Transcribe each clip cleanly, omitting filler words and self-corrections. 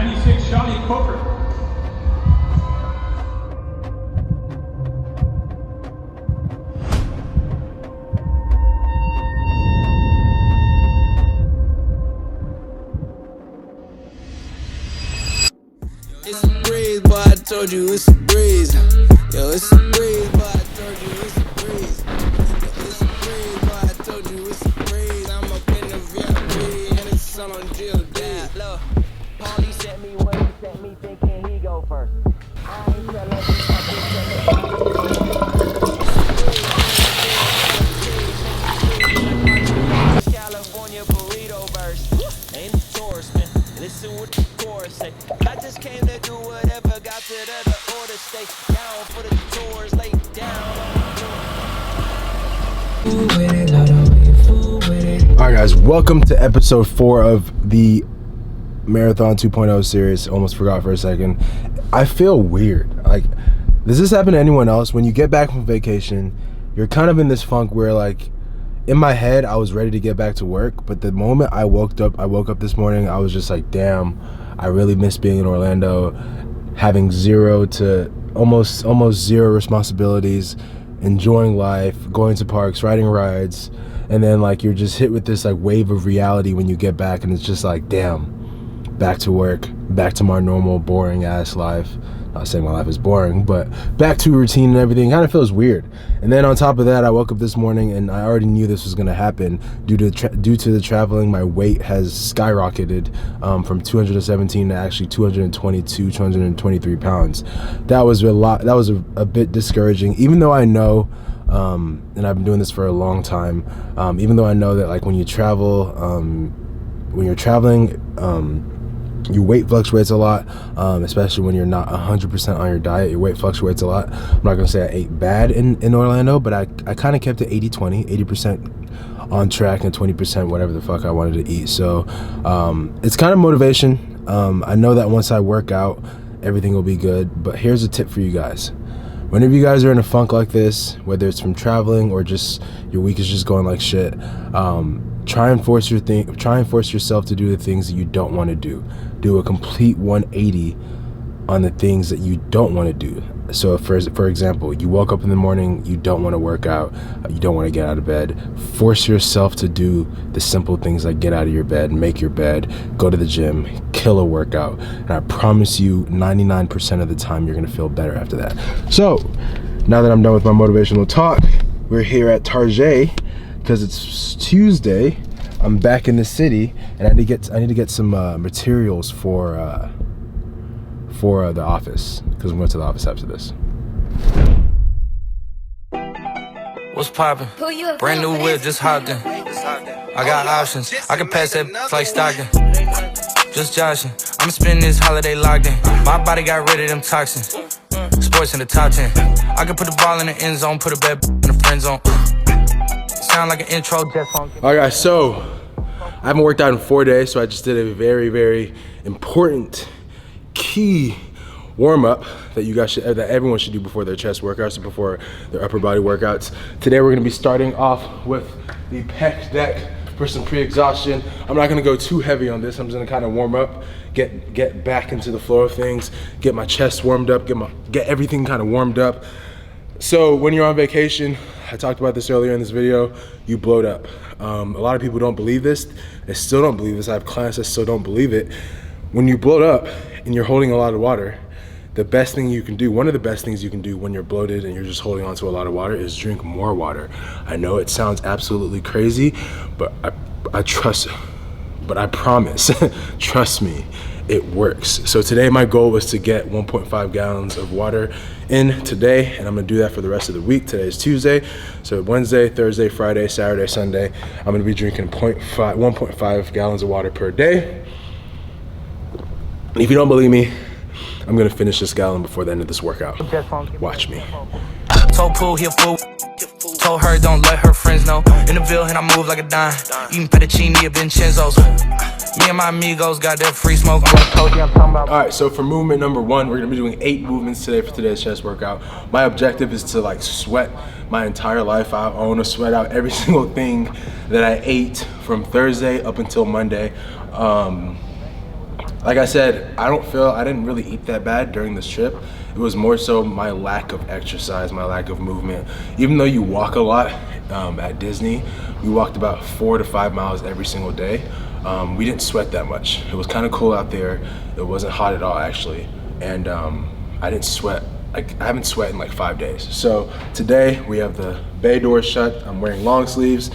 96, Charlie Coker. It's a breeze, boy, I told you it's a breeze. Yo, it's a breeze, boy, I told you it's a breeze. Yo, it's a breeze, boy, I told you it's a breeze. I'm up in the VIP and it's all on GLD. Look, Paulie sent me when he sent me thinking he go first. I ain't telling you, California burrito verse. Ain't a tourist, man. Listen what the chorus say. I just came to do whatever, got to the order. Stay down for the tours, lay down. Alright guys, welcome to episode 4 of the Marathon 2.0 series. Almost forgot for a second. I feel weird. Like, does this happen to anyone else? When you get back from vacation, you're kind of in this funk where, like, in my head I was ready to get back to work, but the moment I woke up this morning, I was just like, damn, I really miss being in Orlando, having zero to almost zero responsibilities, enjoying life, going to parks, riding rides, and then like you're just hit with this like wave of reality when you get back, and it's just like, damn, back to work, back to my normal boring ass life. Not saying my life is boring, but back to routine and everything. Kind of feels weird. And then on top of that, I woke up this morning and I already knew this was going to happen due to the traveling. My weight has skyrocketed from 217 to actually 222, 223 pounds. That was a lot. That was a bit discouraging, even though I know, and I've been doing this for a long time, even though I know that like when you travel, when you're traveling, your weight fluctuates a lot, especially when you're not 100% on your diet. Your weight fluctuates a lot. I'm not gonna say I ate bad in Orlando, but I kind of kept it 80-20, 80% on track and 20% whatever the fuck I wanted to eat. So it's kind of motivation. I know that once I work out, everything will be good. But here's a tip for you guys. Whenever you guys are in a funk like this, whether it's from traveling or just your week is just going like shit, try and force yourself to do the things that you don't want to do. Do a complete 180 on the things that you don't want to do. So for example, you woke up in the morning, you don't want to work out, you don't want to get out of bed. Force yourself to do the simple things like get out of your bed, make your bed, go to the gym, kill a workout. And I promise you 99% of the time you're going to feel better after that. So now that I'm done with my motivational talk, we're here at Target because it's Tuesday. I'm back in the city and I need to get some materials for the office, because I'm going to the office after this. What's poppin'? Brand new whip, just hopped in. I got options, I can pass that like Stockton. Just joshing, I'ma spend this holiday locked in. My body got rid of them toxins. Sports in the top 10. I can put the ball in the end zone, put a bad in the friend zone. Sound like an intro jet song. Alright guys, so I haven't worked out in 4 days, so I just did a very, very important key warm-up that everyone should do before their chest workouts or before their upper body workouts. Today we're gonna be starting off with the pec deck for some pre-exhaustion. I'm not gonna go too heavy on this. I'm just gonna kind of warm up, get back into the flow of things, get my chest warmed up, get everything kind of warmed up. So when you're on vacation, I talked about this earlier in this video, you blowed up. A lot of people don't believe this. They still don't believe this. I have clients that still don't believe it. When you bloat up and you're holding a lot of water, one of the best things you can do when you're bloated and you're just holding on to a lot of water is drink more water. I know it sounds absolutely crazy, but I promise, trust me, it works. So today my goal was to get 1.5 gallons of water in today, and I'm gonna do that for the rest of the week. Today is Tuesday, so Wednesday, Thursday, Friday, Saturday, Sunday, I'm gonna be drinking 1.5 gallons of water per day. And if you don't believe me, I'm gonna finish this gallon before the end of this workout. Watch me. Told Pooh he a fool. Told her don't let her friends know. In the Ville and I move like a dime. Eating fettuccine at Vincenzo's. Me and my amigos got that free smoke. Alright, so for movement number 1, we're gonna be doing 8 movements today for today's chest workout. My objective is to like sweat my entire life out. I wanna sweat out every single thing that I ate from Thursday up until Monday. Like I said, I didn't really eat that bad during this trip. It was more so my lack of exercise, my lack of movement. Even though you walk a lot at Disney, we walked about 4 to 5 miles every single day. We didn't sweat that much. It was kind of cool out there. It wasn't hot at all actually. And I didn't sweat. I haven't sweat in like 5 days. So today we have the bay doors shut. I'm wearing long sleeves.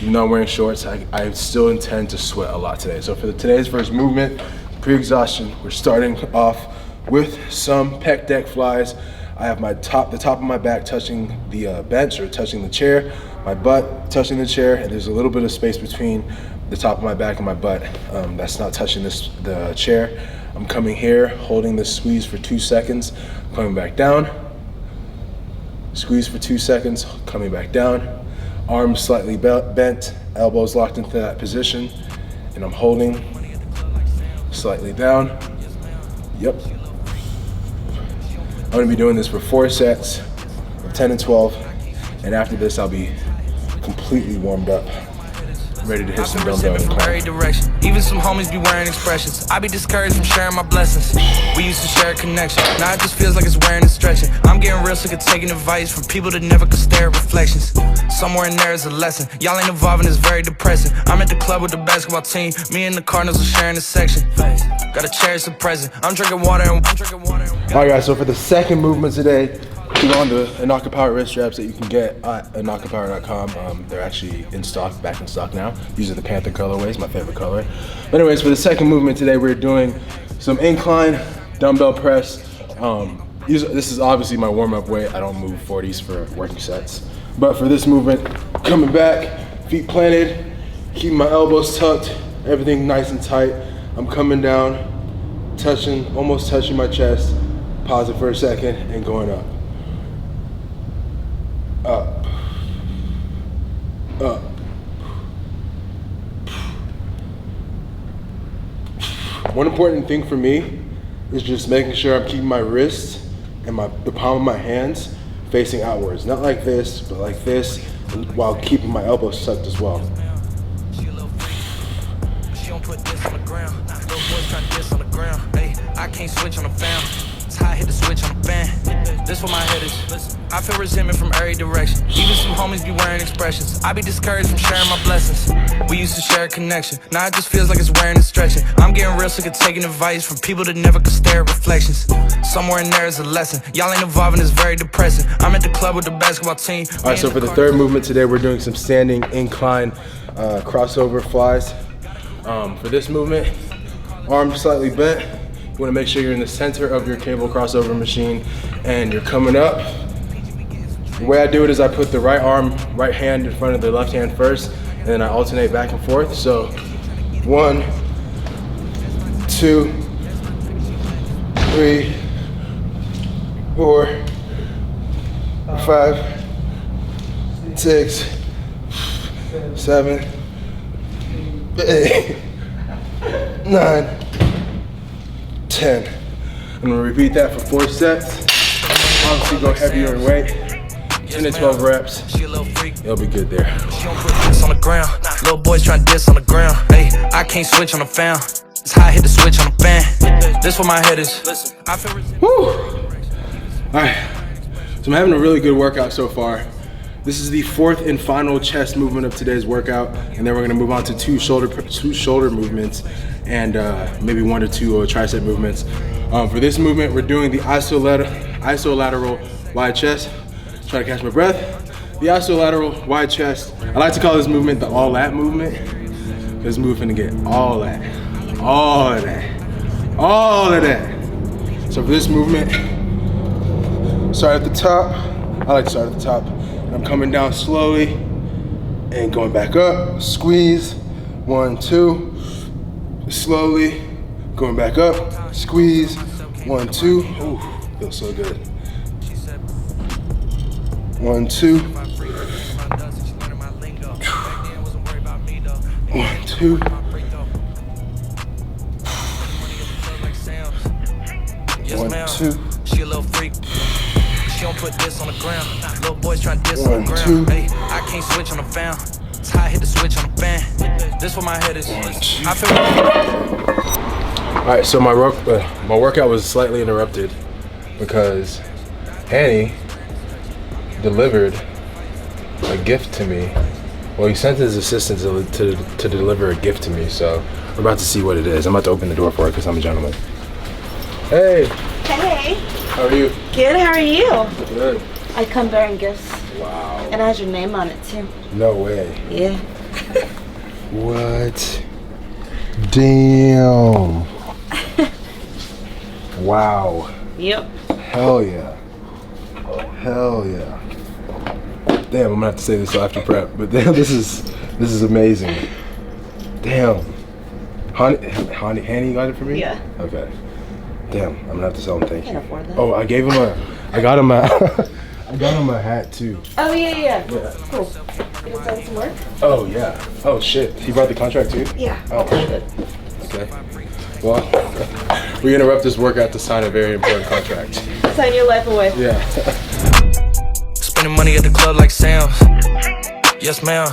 Even though I'm wearing shorts, I still intend to sweat a lot today. So for today's first movement, pre-exhaustion, we're starting off with some pec deck flies. I have the top of my back touching the bench or touching the chair, my butt touching the chair, and there's a little bit of space between the top of my back and my butt that's not touching the chair. I'm coming here, holding this squeeze for 2 seconds, coming back down, squeeze for 2 seconds, coming back down, arms slightly bent, elbows locked into that position, and I'm holding slightly down. Yep. I'm gonna be doing this for 4 sets of 10 and 12, and after this I'll be completely warmed up, ready to hit some dumbbell incline. Direction. Even some homies be wearing expressions. I be discouraged from sharing my blessings. We used to share a connection. Now it just feels like it's wearing and stretching. I'm getting real sick of taking advice from people that never could stare at reflections. Somewhere in there is a lesson. Y'all ain't evolving, it's very depressing. I'm at the club with the basketball team. Me and the Cardinals are sharing a section. Gotta cherish the present. I'm drinking water. Alright guys, so for the second movement today, we're on the INAKA Power wrist straps that you can get at INAKAPower.com. They're actually back in stock now. These are the Panther colorways, my favorite color. But anyways, for the second movement today, we're doing some incline dumbbell press. This is obviously my warm-up weight. I don't move 40s for working sets. But for this movement, coming back, feet planted, keeping my elbows tucked, everything nice and tight. I'm coming down, almost touching my chest, pause it for a second, and going up. Up, up. One important thing for me is just making sure I'm keeping my wrists and the palm of my hands facing outwards. Not like this, but like this, while keeping my elbows tucked as well. I can't switch on the fan. It's how I hit the switch on the fan. This where my head is. I feel resentment from every direction. Even some homies be wearing expressions. I be discouraged from sharing my blessings. We used to share a connection. Now it just feels like it's wearing and stretching. I'm getting real sick of taking advice from people that never could stare at reflections. Somewhere in there is a lesson. Y'all ain't evolving, it's very depressing. I'm at the club with the basketball team. Alright, so for the third movement today, we're doing some standing incline crossover flies. For this movement, arms slightly bent. You want to make sure you're in the center of your cable crossover machine and you're coming up. The way I do it is I put the right hand in front of the left hand first, and then I alternate back and forth. So 1, 2, 3, 4, 5, 6, 7, 8, 9, 10. I'm gonna repeat that for 4 sets. Obviously go heavier in weight. 10 to 12 reps. It'll be good there. She don't put this on the ground. Little boys trying to diss on the ground. Hey, I can't switch on the fan. It's how I hit the switch on the fan. This where my head is. I feel. Woo! Alright. So I'm having a really good workout so far. This is the 4th and final chest movement of today's workout, and then we're gonna move on to two shoulder movements and maybe 1 or 2 tricep movements. For this movement, we're doing the isolateral wide chest. Try to catch my breath. The isolateral wide chest. I like to call this movement the all that movement, because this movement gonna get all that, all of that, all of that. So for this movement, start at the top. I like to start at the top. I'm coming down slowly and going back up. Squeeze, 1, 2. Slowly going back up. Squeeze, 1, 2. Ooh, feels so good. 1, 2. 1, 2. 1, 2. She a little freak. She don't put this on the ground. Little boys trying to diss on the ground. Hey, I can't switch on the fan. It's how I hit the switch on the fan. This where my head is. I feel. right, so my workout was slightly interrupted because Annie delivered a gift to me. Well, he sent his assistant to deliver a gift to me, so we're about to see what it is. I'm about to open the door for it because I'm a gentleman. Hey. Hey. How are you? Good, how are you? Good. I come bearing gifts. Wow. And it has your name on it too. No way. Yeah. What? Damn. Wow. Yep. Hell yeah. Hell yeah. Damn, I'm gonna have to say this after prep, but damn, this is amazing. Damn. Hanny got it for me? Yeah. Okay. Damn, I'm gonna have to tell him thank you. Can't afford that. Oh, I got him a hat too. Oh yeah. Yeah. Cool. You gonna sign some work? Oh yeah. Oh shit. He brought the contract too? Yeah. Oh shit. Okay. Well, we interrupt this workout to sign a very important contract. Sign your life away. Yeah. Spending money at the club like Sam. Yes, ma'am.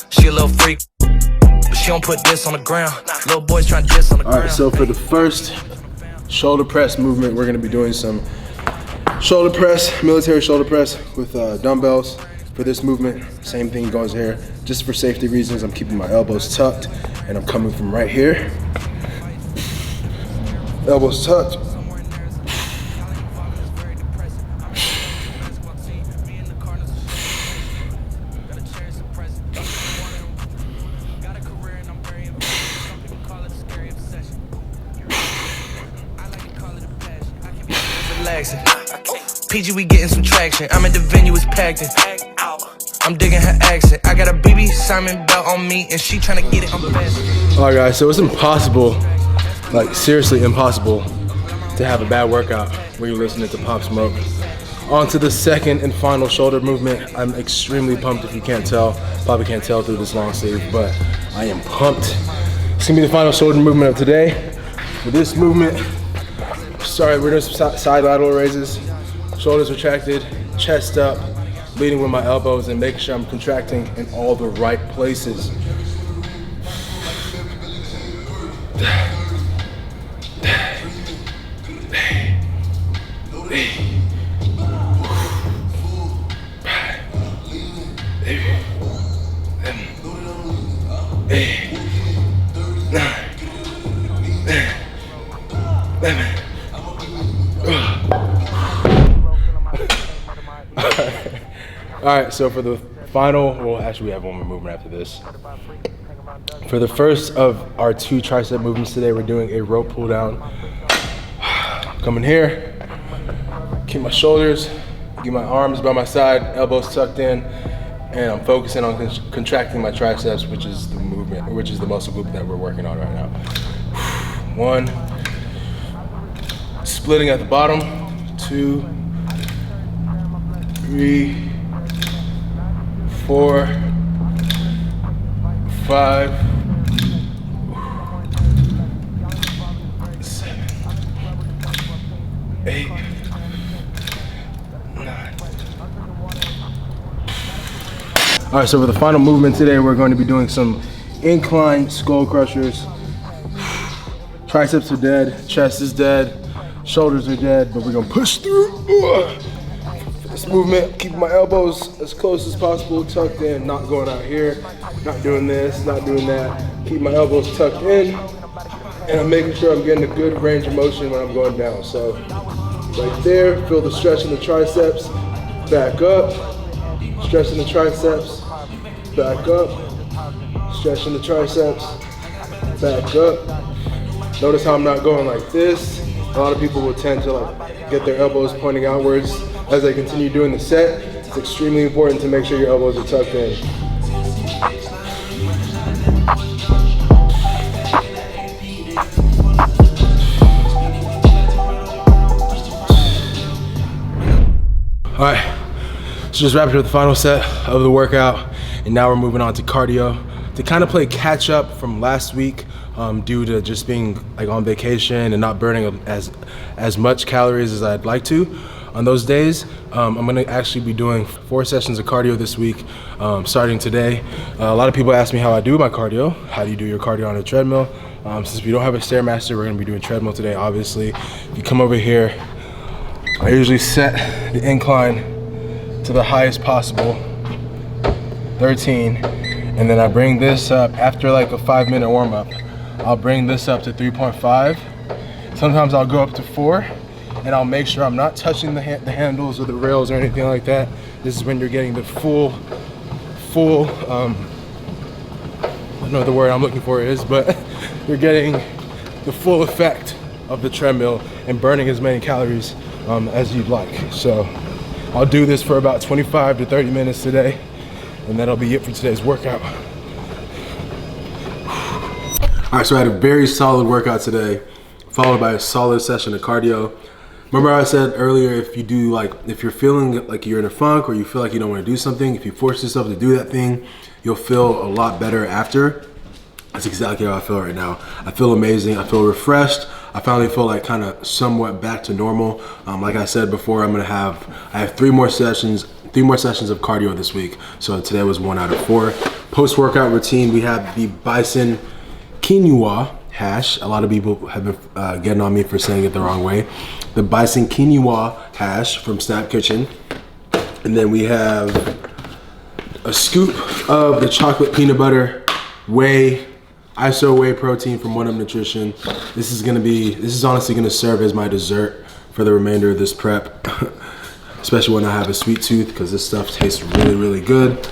She a little freak, but she don't put this on the ground. Little boys trying to diss on the ground. Alright, so for the first shoulder press movement, we're gonna be doing some shoulder press, military shoulder press with dumbbells. For this movement, same thing goes here. Just for safety reasons, I'm keeping my elbows tucked and I'm coming from right here. Elbows tucked. PG, we getting some traction. I'm at the venue, it's packed in. I'm digging her accent. I got a BB Simon belt on me, and she trying to get it on fast. Alright guys, so it's impossible, like seriously impossible, to have a bad workout when you're listening to Pop Smoke. On to the second and final shoulder movement. I'm extremely pumped if you can't tell. Probably can't tell through this long sleeve, but I am pumped. It's gonna be the final shoulder movement of today. For this movement, we're doing some side lateral raises. Shoulders retracted, chest up, leading with my elbows and making sure I'm contracting in all the right places. Alright, so for the final, well actually we have one more movement after this. For the first of our 2 tricep movements today, we're doing a rope pull down. Coming here, keep my shoulders, keep my arms by my side, elbows tucked in, and I'm focusing on contracting my triceps, which is the movement, which is the muscle group that we're working on right now. 1, splitting at the bottom, 2, 3, 4, 5, 7, 8, 9. All right, so for the final movement today, we're going to be doing some incline skull crushers. Triceps are dead, chest is dead, shoulders are dead, but we're gonna push through. For this movement, keeping my elbows as close as possible, tucked in, not going out here, not doing this, not doing that. Keep my elbows tucked in, and I'm making sure I'm getting a good range of motion when I'm going down. So, right there, feel the stretch in the triceps, back up, stretch in the triceps, back up, stretch in the triceps, back up. Notice how I'm not going like this. A lot of people will tend to get their elbows pointing outwards as they continue doing the set. It's extremely important to make sure your elbows are tucked in. All right, so just wrapped up the final set of the workout, and now we're moving on to cardio to kind of play catch up from last week. Due to just being on vacation and not burning as much calories as I'd like to. On those days, I'm gonna actually be doing 4 sessions of cardio this week, starting today. A lot of people ask me how I do my cardio. How do you do your cardio on a treadmill? Since we don't have a Stairmaster, we're gonna be doing treadmill today, obviously. If you come over here, I usually set the incline to the highest possible, 13, and then I bring this up after like a 5-minute warm-up. I'll bring this up to 3.5. Sometimes I'll go up to 4, and I'll make sure I'm not touching the handles or the rails or anything like that. This is when you're getting the full, I don't know what the word I'm looking for is, but you're getting the full effect of the treadmill and burning as many calories as you'd like. So I'll do this for about 25 to 30 minutes today, and that'll be it for today's workout. All right, so I had a very solid workout today, followed by a solid session of cardio. Remember I said earlier, if you're feeling like you're in a funk or you feel like you don't want to do something, if you force yourself to do that thing, you'll feel a lot better after. That's exactly how I feel right now. I feel amazing. I feel refreshed. I finally feel like kind of somewhat back to normal. Like I said before, I have 3 more sessions of cardio this week. So today was 1 out of 4. Post-workout routine, we have the bison quinoa hash. A lot of people have been getting on me for saying it the wrong way. The bison quinoa hash from Snap Kitchen. And then we have a scoop of the chocolate peanut butter ISO whey protein from One Up Nutrition. This is honestly gonna serve as my dessert for the remainder of this prep, especially when I have a sweet tooth, because this stuff tastes really, really good.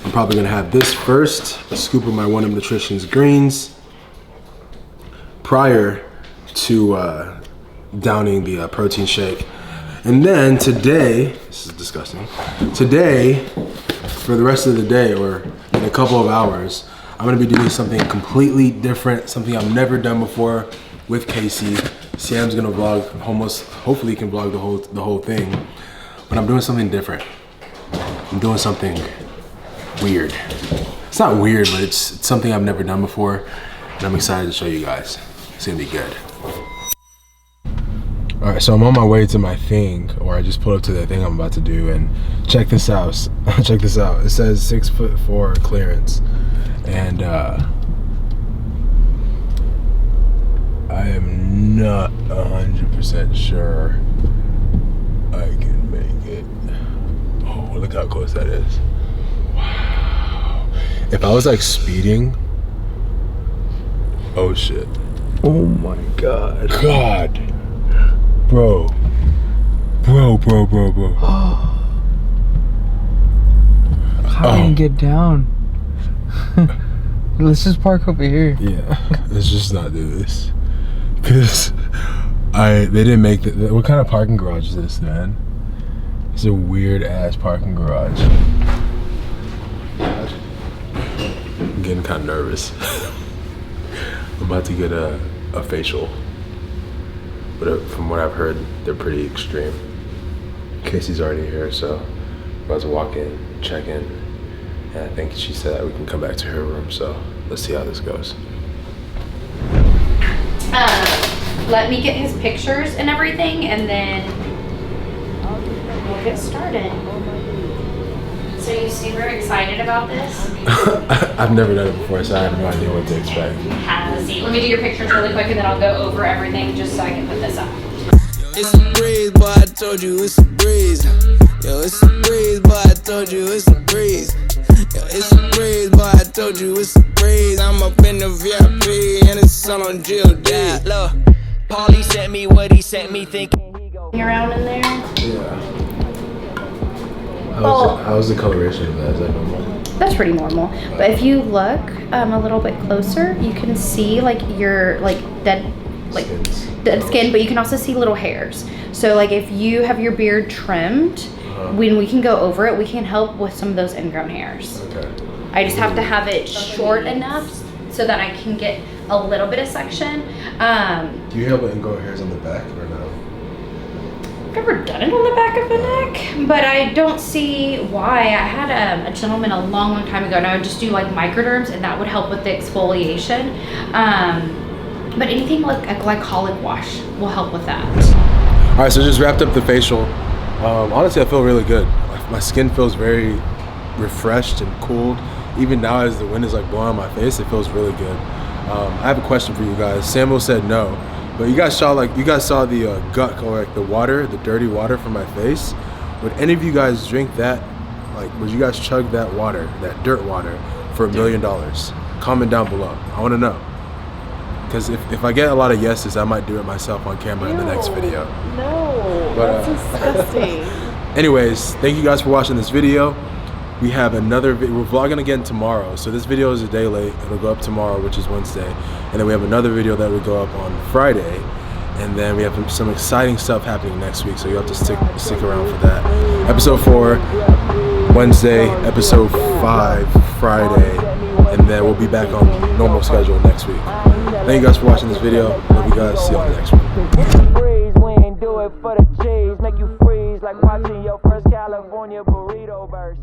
I'm probably gonna have this first, a scoop of my One Up Nutrition's greens, prior to downing the protein shake. And then today, this is disgusting. Today, for the rest of the day or in a couple of hours, I'm gonna be doing something completely different, something I've never done before with Casey. Sam's gonna vlog, hopefully he can vlog the whole thing, but I'm doing something different. I'm doing something weird. It's not weird, but it's something I've never done before, and I'm excited to show you guys. It's gonna be good. All right, so I'm on my way to my thing, or I just pulled up to the thing I'm about to do, and check this out. Check this out. It says 6'4" clearance, and I am not 100% sure I can make it. Oh, look how close that is. Wow. If I was like speeding, oh shit. Oh my God. God. Bro. How do you get down? Let's just park over here. Yeah, let's just not do this. Cause they didn't make what kind of parking garage is this, man? It's a weird ass parking garage. I'm getting kind of nervous. I'm about to get a facial. But from what I've heard, they're pretty extreme. Casey's already here, so I'm about to walk in, check in, and I think she said that we can come back to her room, so let's see how this goes. Let me get his pictures and everything, and then we'll get started. So you seem very excited about this? I've never done it before, so I have no idea what to expect. Have a seat. Let me do your pictures really quick, and then I'll go over everything just so I can put this up. It's a breeze, boy, I told you it's a breeze. Yo, it's a breeze, boy, I told you it's a breeze. Yo, it's a breeze, boy, I told you it's a breeze. I'm up in the VIP, and it's all on Jill D. Look, Paulie sent me what he sent me thinking he go Around in there? Yeah. Well- How's the coloration of that? Is that normal? That's pretty normal. But if you look a little bit closer, you can see like your dead skin, but you can also see little hairs. So like if you have your beard trimmed, when we can go over it, we can help with some of those ingrown hairs. Okay. I just have to have it short enough so that I can get a little bit of section. Do you have ingrown hairs on the back or no? I've never done it on the back of the neck, but I don't see why. I had a gentleman a long time ago, and I would just do like microderms, and that would help with the exfoliation. But anything like a glycolic wash will help with that. All right, so just wrapped up the facial. Honestly, I feel really good. My skin feels very refreshed and cooled. Even now, as the wind is like blowing on my face, it feels really good. I have a question for you guys. Samuel said no, but you guys saw the gut, or like the water, the dirty water from my face. Would any of you guys drink that? Like, would you guys chug that water, that dirt water, for $1 million? Comment down below. I want to know. Because if I get a lot of yeses, I might do it myself on camera in the next video. No, But, that's disgusting. Anyways, thank you guys for watching this video. We have another we're vlogging again tomorrow, so this video is a day late. It'll go up tomorrow, which is Wednesday, and then we have another video that will go up on Friday, and then we have some exciting stuff happening next week, so you have to stick around for that. Episode 4 Wednesday, episode 5 Friday, and then we'll be back on normal schedule next week. Thank you guys for watching this video. Love you guys. See you on the next one. Breeze, we ain't do it for the cheese. Make you freeze like watching your first California burrito burst.